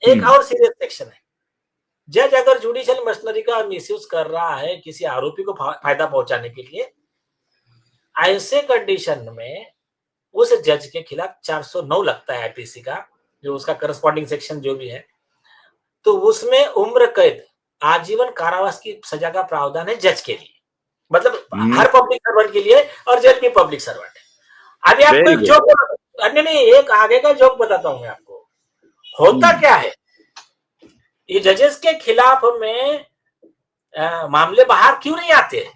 एक और serious section है, जज अगर जुडिशियल मशीनरी का मिसयूज कर रहा है किसी आरोपी को फायदा पहुंचाने के लिए, ऐसे कंडीशन में उस जज के खिलाफ 409 लगता है आईपीसी का, जो उसका करस्पॉन्डिंग सेक्शन जो भी है, तो उसमें उम्र कैद, आजीवन कारावास की सजा का प्रावधान है जज के लिए, मतलब हर पब्लिक सर्वेंट के लिए, और जज भी पब्लिक सर्वेंट है। अभी आपको एक जोक, नहीं एक आगे का जोक बताता हूं मैं आपको। होता क्या है, ये जजेस के खिलाफ में मामले बाहर क्यों नहीं आते,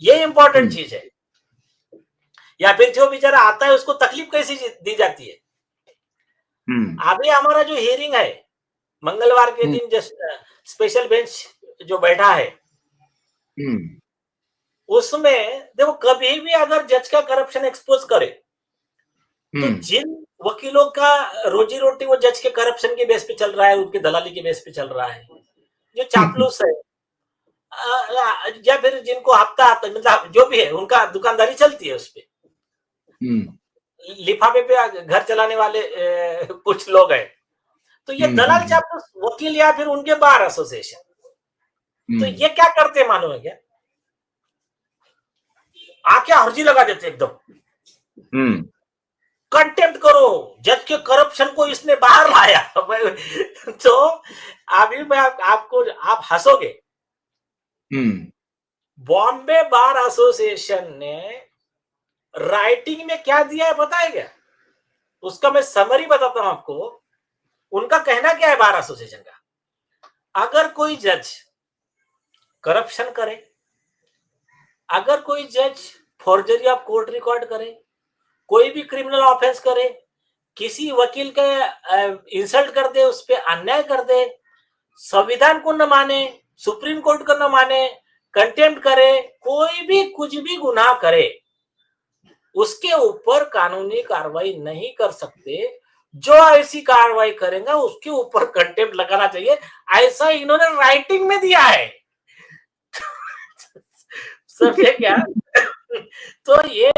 ये इंपॉर्टेंट चीज है, या फिर जो बेचारा आता है उसको तकलीफ कैसी दी जाती है। अभी हमारा जो हियरिंग है मंगलवार के दिन, जस्ट स्पेशल बेंच जो बैठा है, उसमें देखो कभी भी अगर जज का करप्शन एक्सपोज करे तो जिन वकीलों का रोजी रोटी वो जज के करप्शन के बेस पे चल रहा है, उनकी दलाली के बेस पे चल रहा है, जो चापलूस है, या फिर जिनको हफ्ता हफ्ता मतलब जो भी है उनका दुकानदारी चलती है, उस पे लिफाफे पे घर चलाने वाले कुछ लोग हैं, तो ये दलाल चापलूस वकील या फिर उनके बार एसोसिएशन, तो ये क्या करते मालूम है क्या, आके अर्जी लगा देते एकदम, कंटेम्प्ट करो, जज के करप्शन को इसने बाहर लाया। तो अभी मैं आपको आप हंसोगे, बॉम्बे बार एसोसिएशन ने राइटिंग में क्या दिया है पता है क्या, उसका मैं समरी बताता हूं आपको। उनका कहना क्या है बार एसोसिएशन का, अगर कोई जज करप्शन करे, अगर कोई जज फॉर्जरी ऑफ कोर्ट रिकॉर्ड करे, कोई भी क्रिमिनल ऑफेंस करे, किसी वकील का इंसल्ट कर दे, उस पर अन्याय कर दे, संविधान को न माने, सुप्रीम कोर्ट को न माने, कंटेम्प्ट करे, कोई भी कुछ भी गुनाह करे, उसके ऊपर कानूनी कार्रवाई नहीं कर सकते। जो ऐसी कार्रवाई करेगा उसके ऊपर कंटेम्प्ट लगाना चाहिए, ऐसा इन्होंने राइटिंग में दिया है। समझे क्या? तो ये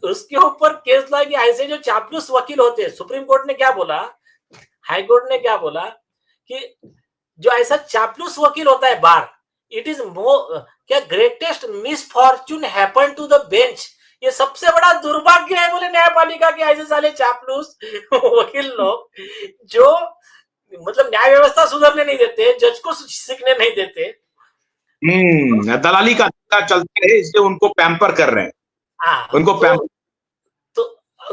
उसके ऊपर केस लाएगी। ऐसे जो चापलूस वकील होते हैं, सुप्रीम कोर्ट ने क्या बोला, हाई कोर्ट ने क्या बोला कि जो ऐसा चापलूस वकील होता है बार, इट इज क्या greatest misfortune happen to the bench, ये सबसे बड़ा दुर्भाग्य है बोले न्यायपालिका के ऐसे साले चापलूस वकील लोग, जो मतलब न्याय व्यवस्था सुधरने नहीं देते, जज को सीखने नहीं देते, दलाली का चलता है, इसलिए उनको पैम्पर कर रहे हैं, उनको पैम्पर।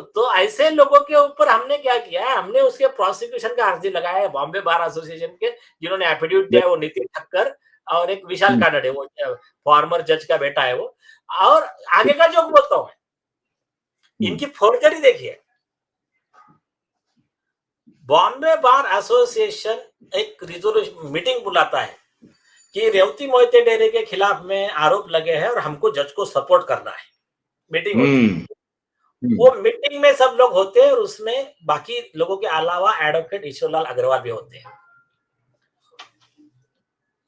तो ऐसे लोगों के ऊपर हमने क्या किया है, हमने उसके प्रोसिक्यूशन का अर्जी लगाया है बॉम्बे बार एसोसिएशन के, जिन्होंने एफिडेविट दिया है, वो नितिन ठक्कर और एक विशाल कानड़ है, वो फॉर्मर जज का बेटा है वो। और आगे का जो बोलता हूं, इनकी फोर्जरी देखिए, बॉम्बे बार एसोसिएशन एक रिजोल्यूशन मीटिंग बुलाता है कि रेवती मोहिते डेरे के खिलाफ में आरोप लगे हैं और हमको जज को सपोर्ट करना है, मीटिंग होती है। वो मीटिंग में सब लोग होते हैं और उसमें बाकी लोगों के अलावा एडवोकेट ईश्वरलाल अग्रवाल भी होते हैं।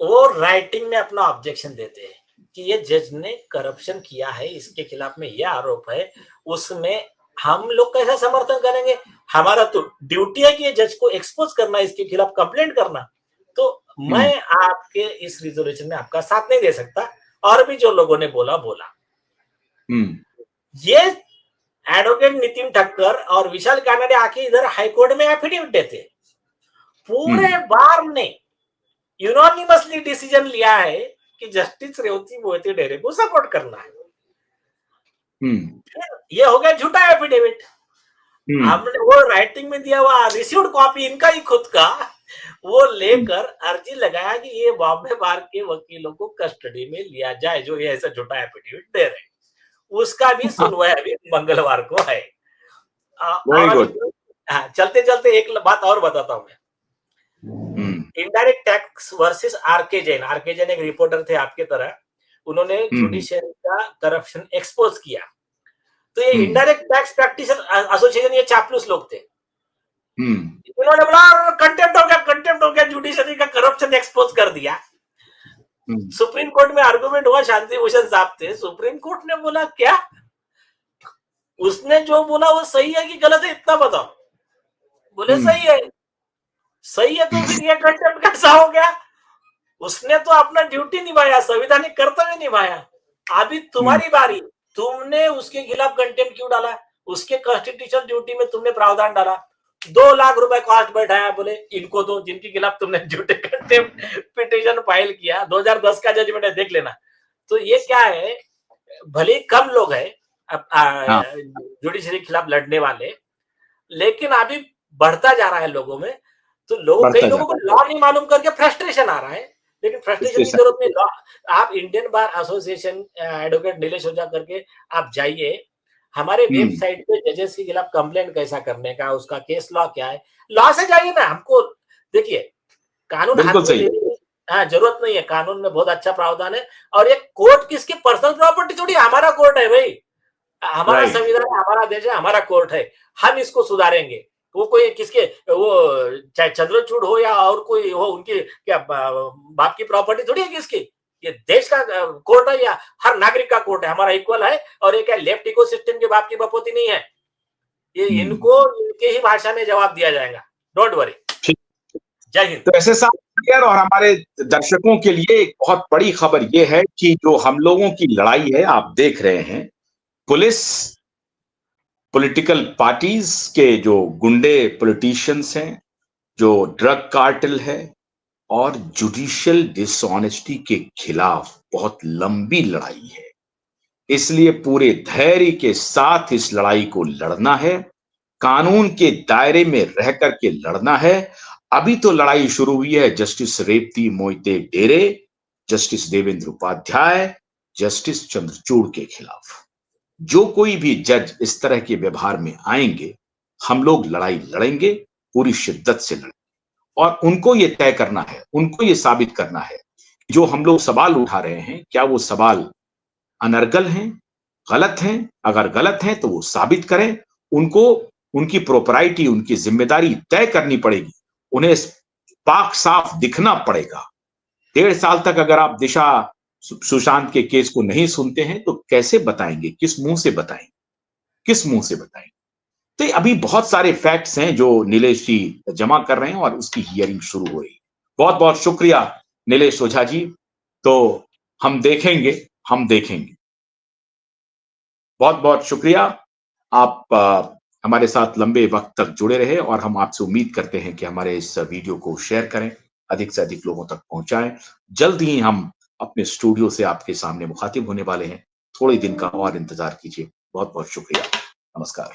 वो राइटिंग में अपना ऑब्जेक्शन देते हैं कि ये जज ने करप्शन किया है, इसके खिलाफ में यह आरोप है, उसमें हम लोग कैसा समर्थन करेंगे, हमारा तो ड्यूटी है कि ये जज को एक्सपोज करना, इसके खिलाफ कंप्लेंट करना, तो मैं आपके इस रिजोल्यूशन में आपका साथ नहीं दे सकता। और भी जो लोगों ने बोला ये एडवोकेट नितिन ठक्कर और विशाल कानड़े आके इधर हाईकोर्ट में एफिडेविट देते, पूरे बार ने यूनानिमसली डिसीजन लिया है कि जस्टिस रेवती मोहिते डेरे को सपोर्ट करना है। ये हो गया झूठा एफिडेविट। हमने वो राइटिंग में दिया हुआ रिसीव्ड कॉपी इनका ही खुद का, वो लेकर अर्जी लगाया कि ये बॉम्बे बार के वकीलों को कस्टडी में लिया जाए जो ये ऐसा झूठा एफिडेविट दे रहे हैं। उसका भी सुनवाई अभी मंगलवार को है। चलते चलते एक बात और बताता हूं मैं, indirect tax versus RK Jain. RK Jain एक रिपोर्टर थे आपके तरह, उन्होंने जुडिशियरी का करप्शन एक्सपोज किया। तो ये इनडायरेक्ट टैक्स प्रैक्टिशनर एसोसिएशन, ये चापलूस लोग थे, इन्होंने बोला कंटेम्प्ट हो गया, जुडिशियरी का करप्शन एक्सपोज कर दिया। सुप्रीम कोर्ट में आर्गुमेंट हुआ, शांति भूषण साहब थे, सुप्रीम कोर्ट ने बोला क्या, उसने जो बोला वो सही है कि गलत है, इतना बताओ। बोले सही है। सही है, तो फिर ये कंटेम्प्ट कैसा हो गया? उसने तो अपना ड्यूटी निभाया, संवैधानिक कर्तव्य निभाया। अभी तुम्हारी बारी, तुमने उसके खिलाफ कंटेम्प्ट क्यों डाला? उसके कॉन्स्टिट्यूशनल ड्यूटी में तुमने प्रावधान डाला, 2 लाख रुपए कॉस्ट बैठाया, बोले इनको दो, जिनके खिलाफ तुमने ड्यूटी कंटेम्प्ट पिटीशन फाइल किया। 2010 का जजमेंट है, देख लेना। तो ये क्या है, भले ही कम लोग है जुडिशरी के खिलाफ लड़ने वाले, लेकिन अभी बढ़ता जा रहा है लोगों में। तो कई लोगों को लॉ नहीं मालूम करके फ्रस्ट्रेशन आ रहा है, लेकिन फ्रस्ट्रेशन की जरूरत नहीं। लॉ, आप Indian Bar Association advocate Nilesh Ojha करके आप जाइए, हमारे वेबसाइट पे जजेस के खिलाफ कंप्लेंट कैसा करने का, उसका केस लॉ क्या है, लॉ से जाइए ना। हमको देखिए, कानून हाथ में लेने की जरूरत नहीं है, कानून में बहुत अच्छा प्रावधान है। और ये कोर्ट किसकी पर्सनल प्रॉपर्टी थोड़ी, हमारा कोर्ट है भाई, हमारा संविधान, हमारा देश है, हमारा कोर्ट है। हम इसको सुधारेंगे। वो कोई किसके, वो चाहे चंद्रचूड़ हो या और कोई हो, उनकी क्या बाप की प्रॉपर्टी थोड़ी है किसकी? ये देश का कोर्ट है, या हर नागरिक का कोर्ट है, हमारा इक्वल है। और ये क्या लेफ्ट इकोसिस्टम के बाप की बपोती नहीं है। ये इनको इनके ही भाषा में जवाब दिया जाएगा, डोंट वरी। जय हिंद। तो ऐसे साथ और हमारे दर्शकों के लिए एक बहुत बड़ी खबर ये है कि जो हम लोगों की लड़ाई है, आप देख रहे हैं, पुलिस, पॉलिटिकल पार्टीज के जो गुंडे पॉलिटिशियंस हैं, जो ड्रग कार्टेल है, और जुडिशियल डिसऑनेस्टी के खिलाफ बहुत लंबी लड़ाई है। इसलिए पूरे धैर्य के साथ इस लड़ाई को लड़ना है, कानून के दायरे में रह करके लड़ना है। अभी तो लड़ाई शुरू हुई है justice Revati Mohite Dere, justice Devendra Upadhyay, justice Chandrachud के खिलाफ। जो कोई भी जज इस तरह के व्यवहार में आएंगे, हम लोग लड़ाई लड़ेंगे, पूरी शिद्दत से लड़ेंगे। और उनको ये तय करना है, उनको ये साबित करना है, जो हम लोग सवाल उठा रहे हैं, क्या वो सवाल अनर्गल हैं, गलत हैं? अगर गलत हैं तो वो साबित करें। उनको उनकी प्रोपराइटी, उनकी जिम्मेदारी तय करनी पड़ेगी, उन्हें पाक साफ दिखना पड़ेगा। 1.5 साल तक अगर आप दिशा सुशांत के केस को नहीं सुनते हैं तो कैसे बताएंगे, किस मुंह से बताएंगे, किस मुंह से बताएंगे? तो अभी बहुत सारे फैक्ट्स हैं जो नीलेश जी जमा कर रहे हैं और उसकी हियरिंग शुरू हो रही है। बहुत बहुत शुक्रिया नीलेश ओझा जी। तो हम देखेंगे, हम देखेंगे। बहुत बहुत शुक्रिया, आप हमारे साथ लंबे वक्त तक जुड़े रहे, और हम आपसे उम्मीद करते हैं कि हमारे इस वीडियो को शेयर करें, अधिक से अधिक लोगों तक पहुंचाएं। जल्द ही हम अपने स्टूडियो से आपके सामने मुखातिब होने वाले हैं। थोड़े दिन का और इंतजार कीजिए। बहुत बहुत शुक्रिया। नमस्कार।